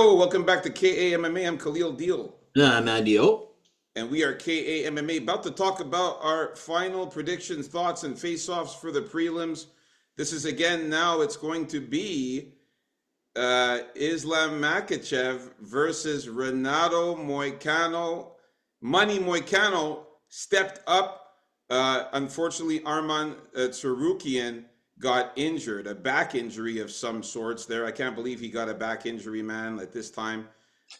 Yo, welcome back to KAMMA. I'm Khalil Deal, Madio. and we are KAMMA about to talk about our final predictions, thoughts, and face-offs for the prelims. This is again now it's going to be Islam Makhachev versus Renato Moicano. Money Moicano stepped up. Unfortunately, Arman Tsaroukian got injured, a back injury of some sorts there. I can't believe he got a back injury, man, at this time.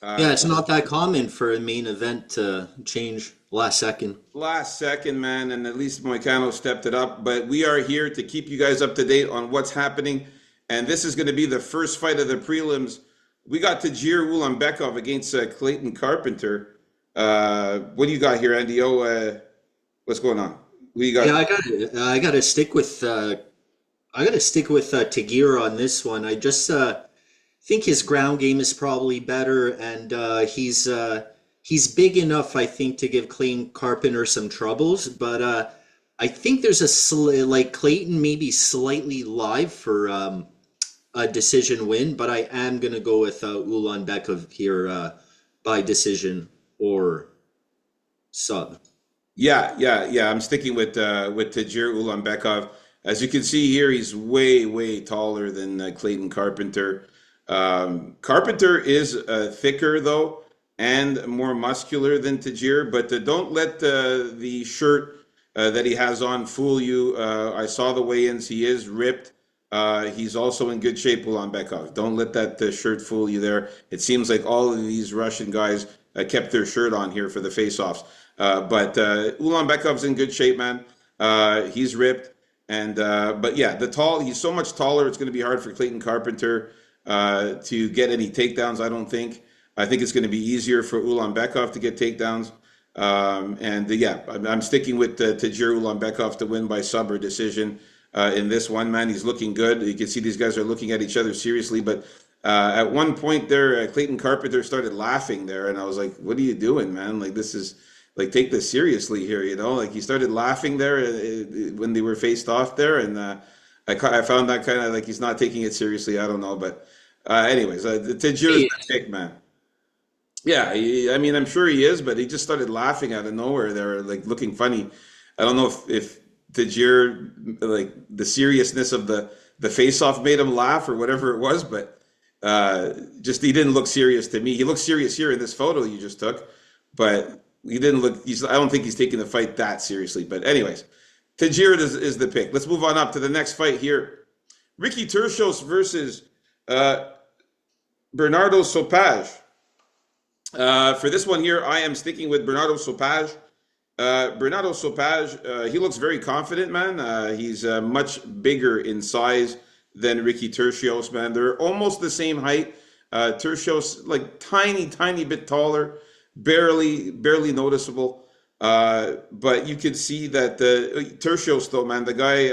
Yeah, Uh, it's not that common for a main event to change last second. Last second, man, and at least Moicano stepped it up. But we are here to keep you guys up to date on what's happening. And this is going to be the first fight of the prelims. We got Tagir Ulanbekov against Clayton Carpenter. What do you got here, Andy? What's going on? What do you Yeah, got? I gotta stick with Tagir on this one. I just think his ground game is probably better, and he's big enough, I think, to give Clayton Carpenter some troubles. But I think there's like Clayton maybe slightly live for a decision win, but I am gonna go with Ulanbekov here by decision or sub. Yeah. I'm sticking with Tagir Ulanbekov. As you can see here, he's way taller than Clayton Carpenter. Carpenter is thicker though and more muscular than Tagir, but don't let the shirt that he has on fool you. I saw the weigh-ins; he is ripped. He's also in good shape, Ulanbekov. Don't let that shirt fool you there. It seems like all of these Russian guys kept their shirt on here for the face-offs. But Ulanbekov's in good shape, man. He's ripped. And but yeah, he's so much taller, it's going to be hard for Clayton Carpenter to get any takedowns, I don't think. I think it's going to be easier for Ulanbekov to get takedowns. Yeah, I'm sticking with Tagir Ulanbekov to win by sub or decision in this one, man. He's looking good. You can see these guys are looking at each other seriously. But at one point there, Clayton Carpenter started laughing there. And I was like, what are you doing, man? Like, this is like, take this seriously here, you know? Like, he started laughing there when they were faced off there. And I found that kind of like he's not taking it seriously. I don't know. But anyways, Tagir is Hey, the pick, man. Yeah, I mean, I'm sure he is, but he just started laughing out of nowhere there, like looking funny. I don't know if Tajir, like the seriousness of the face-off made him laugh or whatever it was, but just he didn't look serious to me. He looked serious here in this photo you just took, but he didn't look. I don't think he's taking the fight that seriously. But anyways, Tajir is the pick. Let's move on up to the next fight here. Ricky Tercios versus uh, Bernardo Sopage. For this one here, I am sticking with Bernardo Sopage. Bernardo Sopage, he looks very confident, man. He's much bigger in size than Ricky Tercios, man. They're almost the same height. Tercios, like tiny bit taller, barely noticeable. But you could see that the Tercios, though, man, the guy,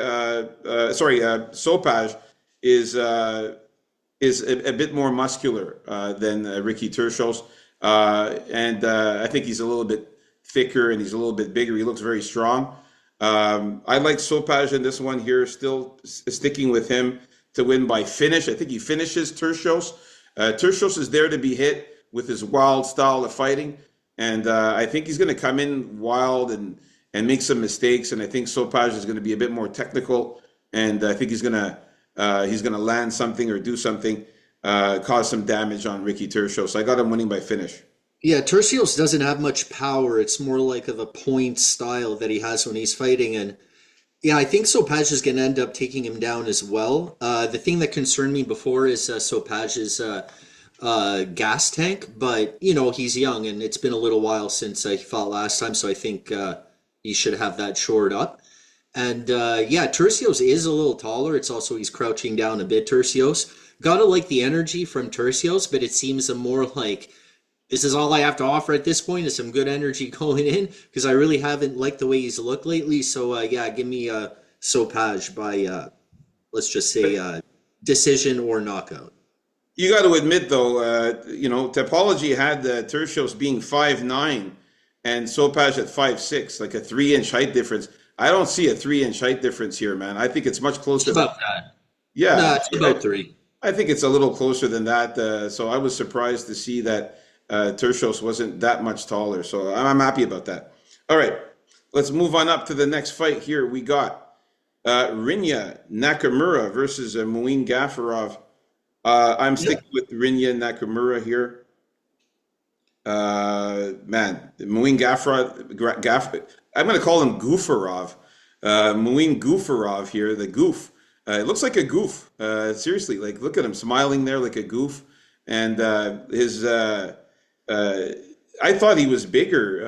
Sopage is a bit more muscular than Ricky Tercios. I think he's a little bit thicker and he's a little bit bigger. He looks very strong. I like Sopage in this one here, still sticking with him to win by finish. I think he finishes Tercios. Tercios is there to be hit with his wild style of fighting. And I think he's going to come in wild and make some mistakes. And I think Sopage is going to be a bit more technical. And I think he's gonna land something or do something, cause some damage on Ricky Tercios. So I got him winning by finish. Yeah, Tercios doesn't have much power. It's more like of a point style that he has when he's fighting. And yeah, I think Sopage is going to end up taking him down as well. The thing that concerned me before is Sopage's gas tank, but you know, he's young and it's been a little while since he fought last time, so I think he should have that shored up. And yeah, Tercios is a little taller. It's also he's crouching down a bit, Tercios. Gotta like the energy from Tercios, but it seems a more like this is all I have to offer at this point is some good energy going in because I really haven't liked the way he's looked lately. So yeah, give me Sopage by let's just say decision or knockout. You got to admit, though, Topology had Tercios being 5'9" and Sopage at 5'6", like a 3-inch height difference. I don't see a 3-inch height difference here, man. I think it's much It's closer. about that. Yeah, No, it's about three. I think it's a little closer than that. So I was surprised to see that Tershos wasn't that much taller. So I'm happy about that. All right, let's move on up to the next fight here. We got Rinya Nakamura versus Muin Gafarov. I'm Yeah. sticking with Rinya Nakamura here. Man, Muin I'm going to call him Goofarov. Muin Goofarov here, the goof. It looks like a goof. Seriously, like look at him smiling there like a goof. And uh, I thought he was bigger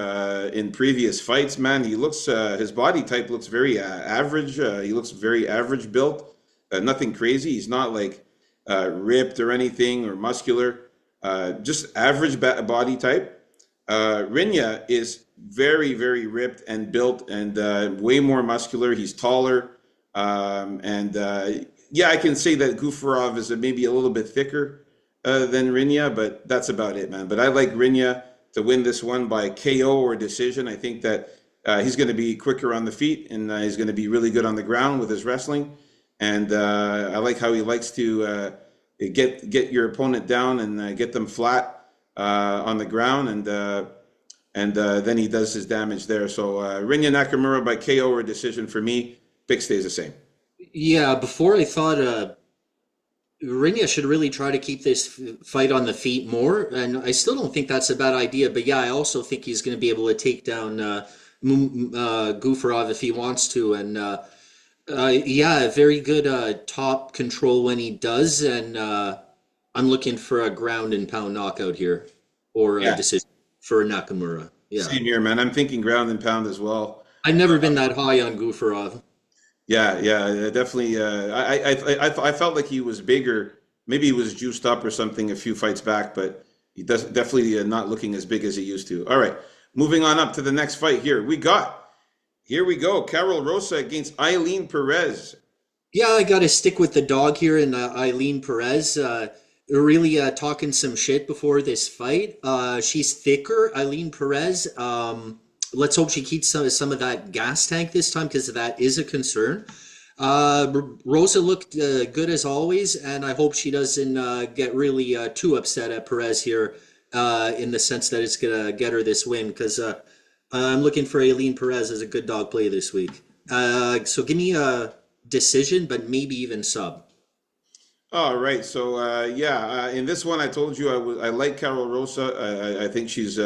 in previous fights. Man, he looks his body type looks very average. He looks very average built. Nothing crazy. He's not like ripped or anything or muscular. Just average body type. Rinya is very, very ripped and built and way more muscular. He's taller. And yeah, I can say that Gufarov is maybe a little bit thicker than Rinya, but that's about it, man. But I like Rinya to win this one by KO or decision. I think that he's going to be quicker on the feet and he's going to be really good on the ground with his wrestling. And I like how he likes to get your opponent down and get them flat on the ground, and then he does his damage there. So Rinya Nakamura by KO or decision for me. Pick stays the same. Yeah, before I thought Rinya should really try to keep this fight on the feet more, and I still don't think that's a bad idea. But yeah, I also think he's going to be able to take down Gufarov if he wants to, and yeah, very good top control when he does, and I'm looking for a ground and pound knockout here or a Yeah, decision for Nakamura. Yeah, same here, man. I'm thinking ground and pound as well. I've never been that high on Gufarov. Yeah, yeah, definitely. I felt like he was bigger. Maybe he was juiced up or something a few fights back, but he does definitely not looking as big as he used to. All right, moving on up to the next fight here. Here we go, Carol Rosa against Eileen Perez. Yeah, I got to stick with the dog here and Eileen Perez. Really talking some shit before this fight. She's thicker, Eileen Perez. Let's hope she keeps some of that gas tank this time because that is a concern. Rosa looked good as always, and I hope she doesn't get really too upset at Perez here in the sense that it's going to get her this win because I'm looking for Aileen Perez as a good dog play this week. So give me a decision, but maybe even sub. All right, so yeah, in this one, I told you I like Carol Rosa. I think she's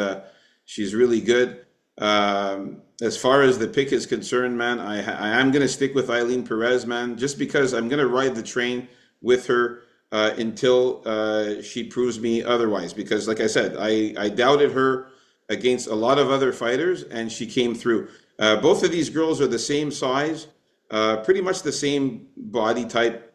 really good. As far as the pick is concerned, man, I am gonna stick with Eileen Perez, man, just because I'm gonna ride the train with her until she proves me otherwise. Because, like I said, I doubted her against a lot of other fighters, and she came through. Both of these girls are the same size, pretty much the same body type.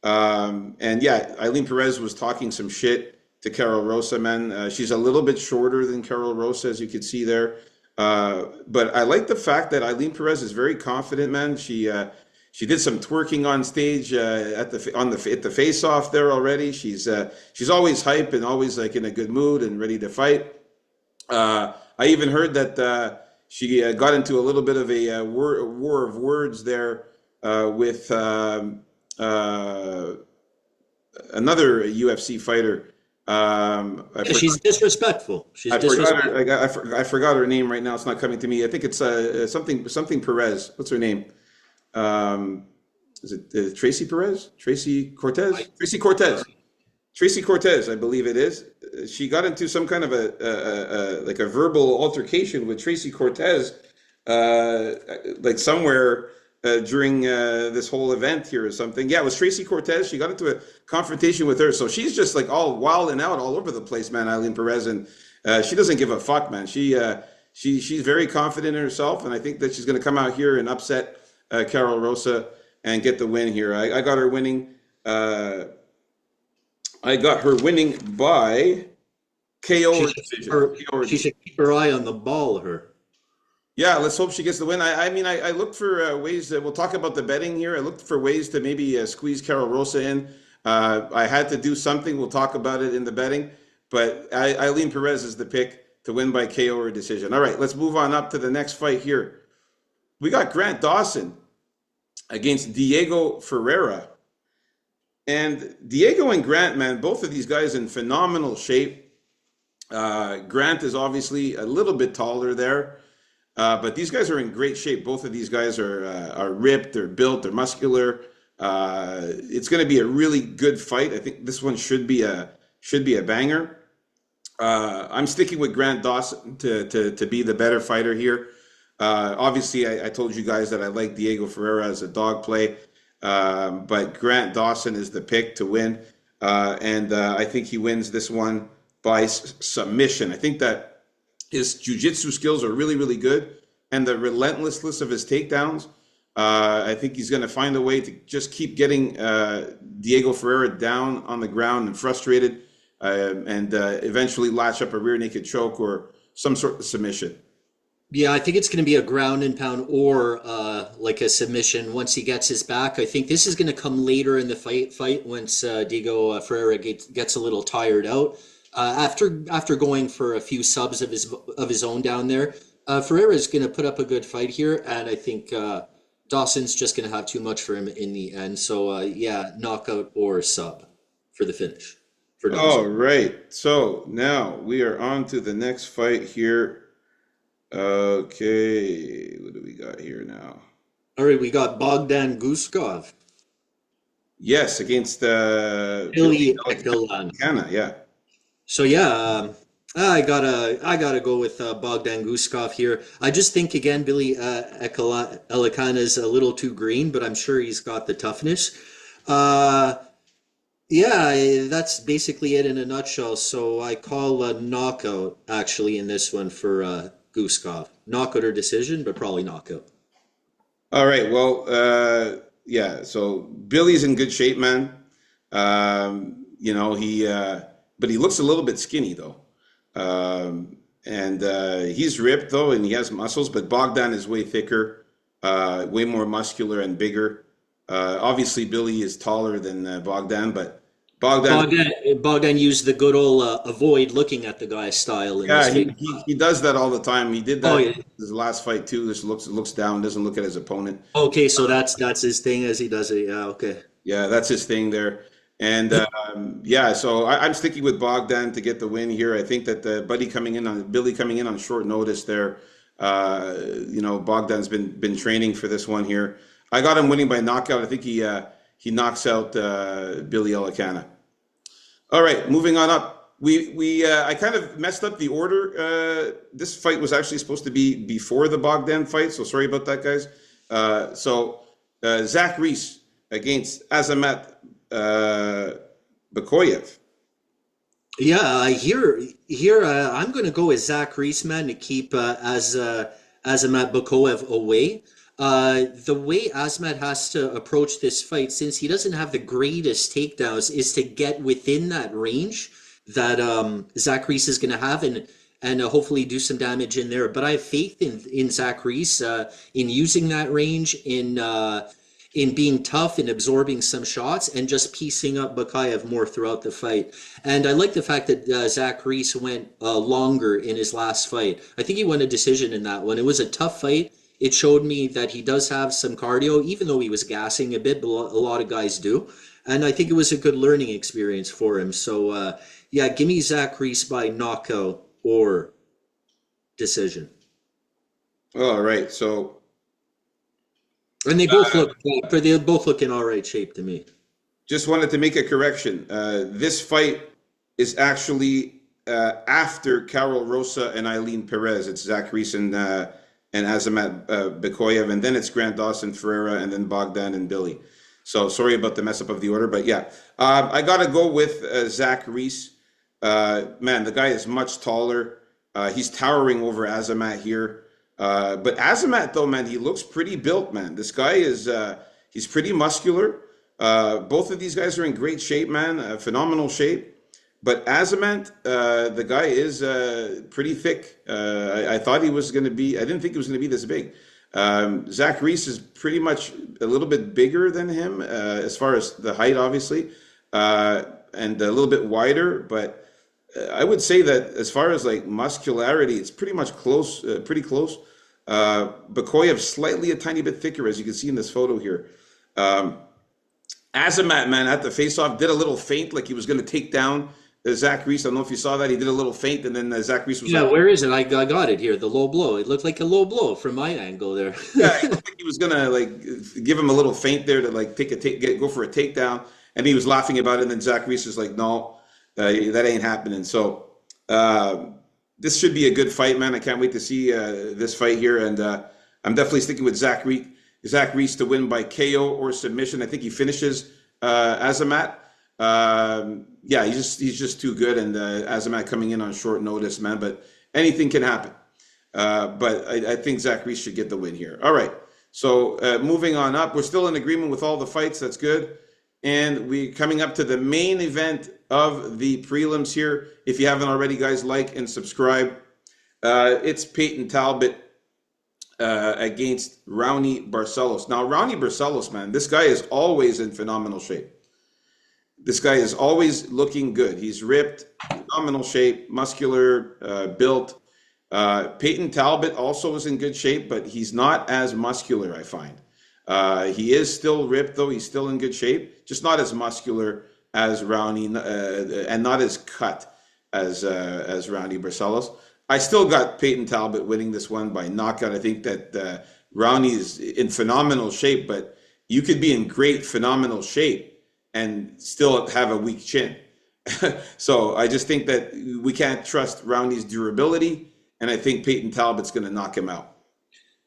And yeah, Eileen Perez was talking some shit to Carol Rosa, man. She's a little bit shorter than Carol Rosa, as you can see there. But I like the fact that Eileen Perez is very confident, man. She did some twerking on stage at the face off there already. She's always hype and always like in a good mood and ready to fight. I even heard that she got into a little bit of a war of words there with another UFC fighter. I Yeah, forgot, she's disrespectful. She's I forgot disrespectful. her. I forgot her name right now. It's not coming to me. I think it's something Perez. What's her name? Um, is it Tracy Perez? Tracy Cortez? Tracy Cortez. Tracy Cortez, I believe it is. She got into some kind of a like a verbal altercation with Tracy Cortez, like somewhere during this whole event here or something. Yeah, it was Tracy Cortez. She got into a confrontation with her, so she's just like all wild and out all over the place, man. Eileen Perez, and she doesn't give a fuck, man. She's very confident in herself, and I think that she's going to come out here and upset Carol Rosa and get the win here. I got her winning. I got her winning by KO She or should keep decision. her, KO or she decision. should keep her eye on the ball, her. Yeah, let's hope she gets the win. I mean, I looked for ways that we'll talk about the betting here. I looked for ways to maybe squeeze Carol Rosa in. I had to do something. We'll talk about it in the betting. But Eileen Perez is the pick to win by KO or decision. All right, let's move on up to the next fight here. We got Grant Dawson against Diego Ferreira. And Diego and Grant, man, both of these guys in phenomenal shape. Grant is obviously a little bit taller there, but these guys are in great shape. Both of these guys are ripped, they're built, they're muscular. It's going to be a really good fight. I think this one should be a banger. I'm sticking with Grant Dawson to be the better fighter here. Obviously, I told you guys that I like Diego Ferreira as a dog play, but Grant Dawson is the pick to win, and I think he wins this one by submission. I think that his jiu-jitsu skills are really, really good, and the relentlessness of his takedowns. I think he's going to find a way to just keep getting Diego Ferreira down on the ground and frustrated, and eventually latch up a rear naked choke or some sort of submission. Yeah, I think it's going to be a ground and pound or like a submission once he gets his back. I think this is going to come later in the fight once Diego Ferreira gets a little tired out. After going for a few subs of his own down there, Ferreira is going to put up a good fight here, and I think Dawson's just going to have too much for him in the end. So yeah, knockout or sub for the finish for All Dawson. right, so now we are on to the next fight here. Okay, what do we got here now? All right, we got Bogdan Guskov, Yes, against Billy Billy Ekelan. Elikana. Yeah. So yeah, I gotta go with Bogdan Guskov here. I just think again Billy Elikana is a little too green, but I'm sure he's got the toughness. Uh, yeah, that's basically it in a nutshell. So I call a knockout actually in this one for Guskov. Knockout or decision, but probably knockout. All right. Well, yeah. So Billy's in good shape, man. But he looks a little bit skinny though. And he's ripped though, and he has muscles. But Bogdan is way thicker, way more muscular and bigger. Obviously, Billy is taller than Bogdan, but Bogdan, Bogdan used the good old avoid looking at the guy style in this yeah, fight. he does that all the time. He did Oh that yeah. his last fight too. Just looks down, doesn't look at his opponent. Okay, so that's his thing as he does it. Yeah, okay. Yeah, that's his thing there. And yeah, so I'm sticking with Bogdan to get the win here. I think that the buddy coming in on Billy coming in on short notice there. Bogdan's been training for this one here. I got him winning by knockout. I think he knocks out Billy Elikana. All right, moving on up. I kind of messed up the order. This fight was actually supposed to be before the Bogdan fight, so sorry about that, guys. Zach Reese against Azamat Bakoyev. Yeah, I'm going to go with Zach Reisman to keep Azamat Bakoev away. The way Azmat has to approach this fight, since he doesn't have the greatest takedowns, is to get within that range that Zach Reese is going to have and hopefully do some damage in there. But I have faith in Zach Reese in using that range in being tough and absorbing some shots and just piecing up Bakayev more throughout the fight. And I like the fact that Zach Reese went longer in his last fight. I think he won a decision in that one. It was a tough fight. It showed me that he does have some cardio, even though he was gassing a bit, but a lot of guys do. And I think it was a good learning experience for him. So, yeah, give me Zach Reese by knockout or decision. All right, so And they both look in all right shape to me. just wanted to make a correction. This fight is actually after Carol Rosa and Eileen Perez. It's Zach Reese and Azamat Bekoyev, and then it's Grant Dawson, Ferreira, and then Bogdan and Billy. So sorry about the mess up of the order, but yeah, I got to go with Zach Reese. Man, the guy is much taller. He's towering over Azamat here. But Azamat, though, man, he looks pretty built, man. This guy he's pretty muscular. Both of these guys are in great shape, man. Phenomenal shape. But Azamat, the guy is pretty thick. I thought he was going to be, I didn't think he was going to be this big. Zach Reese is pretty much a little bit bigger than him as far as the height, obviously, and a little bit wider. But I would say that as far as like muscularity, it's pretty much close, pretty close. Bakoyev slightly a tiny bit thicker, as you can see in this photo here. Azamat, man, at the face-off, did a little feint like he was going to take down Zach Reese. I don't know if you saw that. He did a little feint, and then Zach Reese was Yeah, like, where is it? I got it here. The low blow. It looked like a low blow from my angle there. yeah, he looked like he was gonna like give him a little feint there to like go for a takedown, and he was laughing about it. And then Zach Reese was like, "No, that ain't happening." So uh, this should be a good fight, man. I can't wait to see this fight here, and I'm definitely sticking with Zach Reese to win by KO or submission. I think he finishes Azamat. Yeah, he's just too good, and Azamat coming in on short notice, man. But anything can happen. But I think Zach Reese should get the win here. All right. So moving on up, we're still in agreement with all the fights. That's good. And we coming up to the main event of the prelims here. If you haven't already, guys, like and subscribe. It's Peyton Talbot against Raoni Barcelos. Now, Raoni Barcelos, man, this guy is always in phenomenal shape. This guy is always looking good. He's ripped, phenomenal shape, muscular, built. Peyton Talbot also is in good shape, but he's not as muscular, I find. He is still ripped, though. He's still in good shape, just not as muscular as Rowney, and not as cut as Rowney Barcelos. I still got Peyton Talbot winning this one by knockout. I think that Rowney is in phenomenal shape, but you could be in great, phenomenal shape and still have a weak chin. So I just think that we can't trust Rowney's durability, and I think Peyton Talbot's going to knock him out.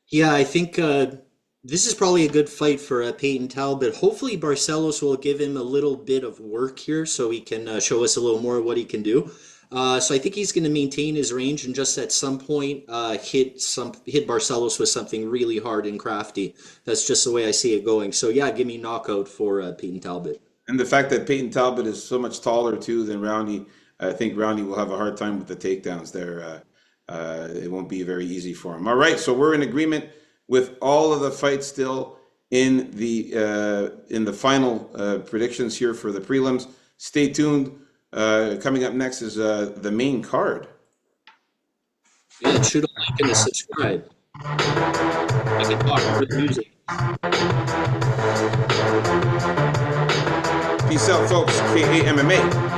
Yeah, I think this is probably a good fight for Peyton Talbot. Hopefully, Barcelos will give him a little bit of work here so he can show us a little more of what he can do. So I think he's going to maintain his range and just at some point hit Barcelos with something really hard and crafty. That's just the way I see it going. So yeah, give me knockout for Peyton Talbot. And the fact that Peyton Talbot is so much taller too than Rowney, I think Rowney will have a hard time with the takedowns there. It won't be very easy for him. All right, so we're in agreement with all of the fights still in the final predictions here for the prelims. Stay tuned. Coming up next is the main card. Yeah, shoot a like and a subscribe. I can talk over the music. Peace out, folks. KAMMA.